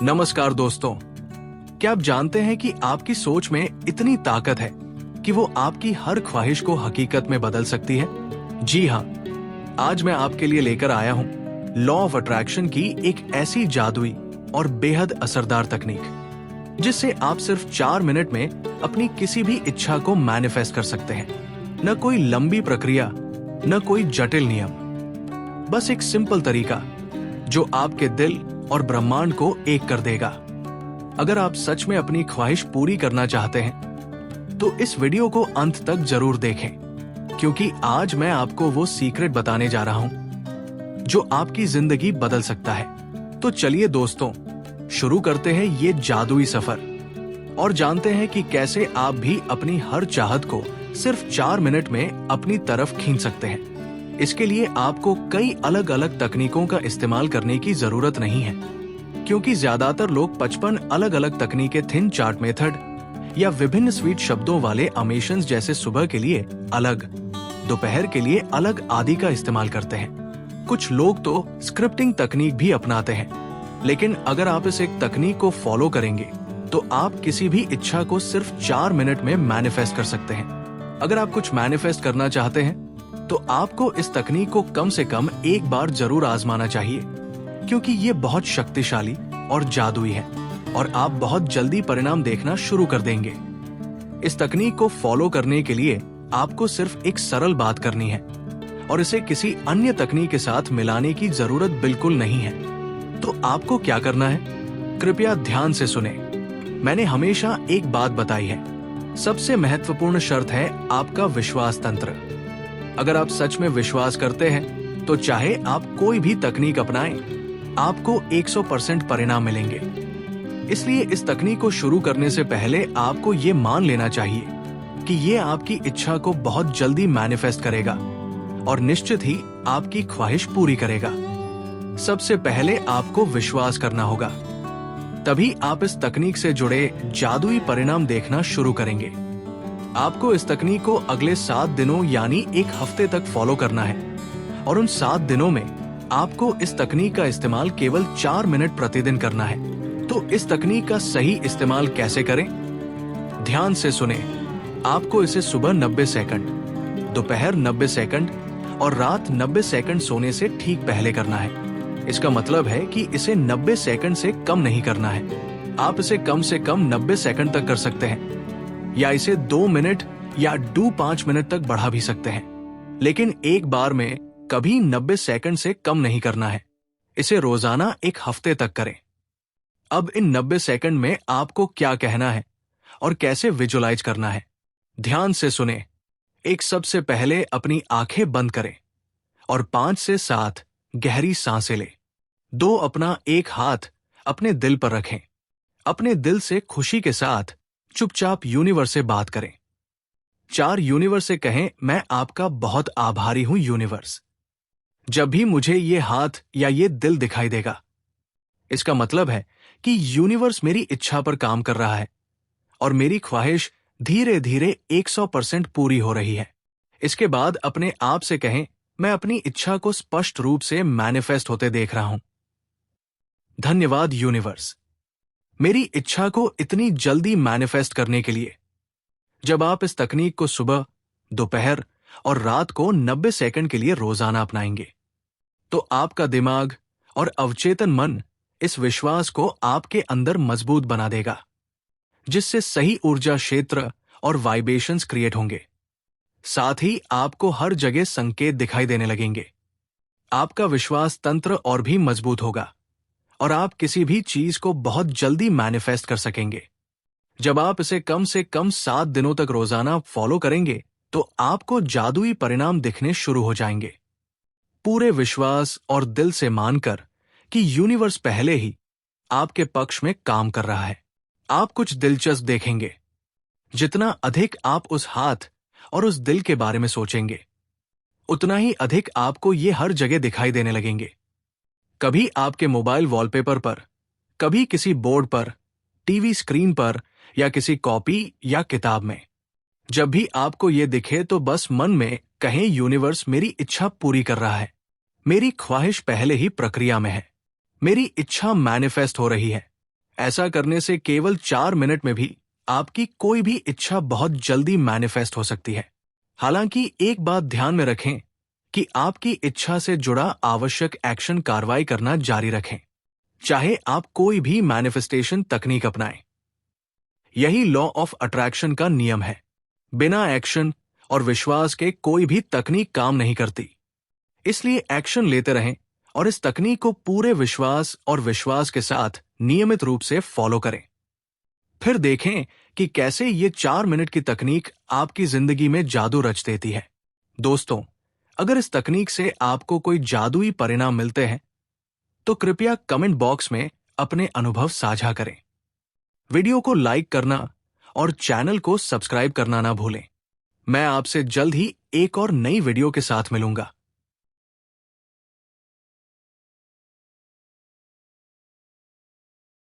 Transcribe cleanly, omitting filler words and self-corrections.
नमस्कार दोस्तों, क्या आप जानते हैं कि आपकी सोच में इतनी ताकत है कि वो आपकी हर ख्वाहिश को हकीकत में बदल सकती है? जी हाँ, आज मैं आपके लिए लेकर आया हूँ लॉ ऑफ अट्रैक्शन की एक ऐसी जादुई और बेहद असरदार तकनीक जिससे आप सिर्फ 4 मिनट में अपनी किसी भी इच्छा को मैनिफेस्ट कर सकते हैं। न कोई लंबी प्रक्रिया, न कोई जटिल नियम, बस एक सिंपल तरीका जो आपके दिल और ब्रह्मांड को एक कर देगा। अगर आप सच में अपनी ख्वाहिश पूरी करना चाहते हैं तो इस वीडियो को अंत तक जरूर देखें, क्योंकि आज मैं आपको वो सीक्रेट बताने जा रहा हूं जो आपकी जिंदगी बदल सकता है। तो चलिए दोस्तों, शुरू करते हैं ये जादुई सफर और जानते हैं कि कैसे आप भी अपनी हर चाहत को सिर्फ 4 मिनट में अपनी तरफ खींच सकते हैं। इसके लिए आपको कई अलग अलग तकनीकों का इस्तेमाल करने की जरूरत नहीं है, क्योंकि ज्यादातर लोग 55 अलग अलग तकनीकें, थिन चार्ट मेथड या विभिन्न स्वीट शब्दों वाले अमेशंस जैसे सुबह के लिए अलग, दोपहर के लिए अलग आदि का इस्तेमाल करते हैं। कुछ लोग तो स्क्रिप्टिंग तकनीक भी अपनाते हैं, लेकिन अगर आप इस एक तकनीक को फॉलो करेंगे तो आप किसी भी इच्छा को सिर्फ 4 मिनट में मैनिफेस्ट कर सकते हैं। अगर आप कुछ मैनिफेस्ट करना चाहते हैं तो आपको इस तकनीक को कम से कम एक बार जरूर आजमाना चाहिए, क्योंकि ये बहुत शक्तिशाली और जादुई है और आप बहुत जल्दी परिणाम देखना शुरू कर देंगे। इस तकनीक को फॉलो करने के लिए आपको सिर्फ एक सरल बात करनी है और इसे किसी अन्य तकनीक के साथ मिलाने की जरूरत बिल्कुल नहीं है। तो आपको क्या करना है, कृपया ध्यान से सुने। मैंने हमेशा एक बात बताई है, सबसे महत्वपूर्ण शर्त है आपका विश्वास तंत्र। अगर आप सच में विश्वास करते हैं तो चाहे आप कोई भी तकनीक अपनाएं, आपको 100% परिणाम मिलेंगे। इसलिए इस तकनीक को शुरू करने से पहले आपको ये मान लेना चाहिए कि ये आपकी इच्छा को बहुत जल्दी मैनिफेस्ट करेगा और निश्चित ही आपकी ख्वाहिश पूरी करेगा। सबसे पहले आपको विश्वास करना होगा, तभी आप इस तकनीक से जुड़े जादुई परिणाम देखना शुरू करेंगे। आपको इस तकनीक को अगले 7 दिनों यानी 1 हफ्ते तक फॉलो करना है और उन 7 दिनों में आपको इस तकनीक का इस्तेमाल केवल 4 मिनट प्रतिदिन करना है। तो इस तकनीक का सही इस्तेमाल कैसे करें? ध्यान से सुने। आपको इसे सुबह 90 सेकंड, दोपहर 90 सेकंड और रात 90 सेकंड सोने से ठीक पहले करना है। इसका मतलब है कि इसे 90 सेकंड से कम नहीं करना है। आप इसे कम से कम 90 सेकंड तक कर सकते हैं या इसे 2 मिनट या 5 मिनट तक बढ़ा भी सकते हैं, लेकिन एक बार में कभी 90 सेकंड से कम नहीं करना है। इसे रोजाना 1 हफ्ते तक करें। अब इन 90 सेकंड में आपको क्या कहना है और कैसे विजुलाइज करना है, ध्यान से सुने। एक, सबसे पहले अपनी आंखें बंद करें और 5 से 7 गहरी सांसें लें। 2, अपना एक हाथ अपने दिल पर रखें। अपने दिल से खुशी के साथ चुपचाप यूनिवर्स से बात करें। 4, यूनिवर्स से कहें, मैं आपका बहुत आभारी हूं यूनिवर्स, जब भी मुझे ये हाथ या ये दिल दिखाई देगा। इसका मतलब है कि यूनिवर्स मेरी इच्छा पर काम कर रहा है और मेरी ख्वाहिश धीरे धीरे 100% पूरी हो रही है। इसके बाद अपने आप से कहें, मैं अपनी इच्छा को स्पष्ट रूप से मैनिफेस्ट होते देख रहा हूं। धन्यवाद यूनिवर्स, मेरी इच्छा को इतनी जल्दी मैनिफेस्ट करने के लिए। जब आप इस तकनीक को सुबह, दोपहर और रात को 90 सेकंड के लिए रोजाना अपनाएंगे तो आपका दिमाग और अवचेतन मन इस विश्वास को आपके अंदर मजबूत बना देगा, जिससे सही ऊर्जा क्षेत्र और वाइब्रेशंस क्रिएट होंगे। साथ ही आपको हर जगह संकेत दिखाई देने लगेंगे। आपका विश्वास तंत्र और भी मजबूत होगा और आप किसी भी चीज को बहुत जल्दी मैनिफेस्ट कर सकेंगे। जब आप इसे कम से कम 7 दिनों तक रोजाना फॉलो करेंगे तो आपको जादुई परिणाम दिखने शुरू हो जाएंगे। पूरे विश्वास और दिल से मानकर कि यूनिवर्स पहले ही आपके पक्ष में काम कर रहा है। आप कुछ दिलचस्प देखेंगे। जितना अधिक आप उस हाथ और उस दिल के बारे में सोचेंगे, उतना ही अधिक आपको ये हर जगह दिखाई देने लगेंगे। कभी आपके मोबाइल वॉलपेपर पर, कभी किसी बोर्ड पर, टीवी स्क्रीन पर या किसी कॉपी या किताब में। जब भी आपको ये दिखे तो बस मन में कहें, यूनिवर्स मेरी इच्छा पूरी कर रहा है, मेरी ख्वाहिश पहले ही प्रक्रिया में है, मेरी इच्छा मैनिफेस्ट हो रही है। ऐसा करने से केवल 4 मिनट में भी आपकी कोई भी इच्छा बहुत जल्दी मैनिफेस्ट हो सकती है। हालांकि एक बात ध्यान में रखें कि आपकी इच्छा से जुड़ा आवश्यक एक्शन कार्रवाई करना जारी रखें, चाहे आप कोई भी मैनिफेस्टेशन तकनीक अपनाएं। यही लॉ ऑफ अट्रैक्शन का नियम है। बिना एक्शन और विश्वास के कोई भी तकनीक काम नहीं करती। इसलिए एक्शन लेते रहें और इस तकनीक को पूरे विश्वास और विश्वास के साथ नियमित रूप से फॉलो करें। फिर देखें कि कैसे ये 4 मिनट की तकनीक आपकी जिंदगी में जादू रच देती है। दोस्तों, अगर इस तकनीक से आपको कोई जादुई परिणाम मिलते हैं तो कृपया कमेंट बॉक्स में अपने अनुभव साझा करें। वीडियो को लाइक करना और चैनल को सब्सक्राइब करना ना भूलें। मैं आपसे जल्द ही एक और नई वीडियो के साथ मिलूंगा।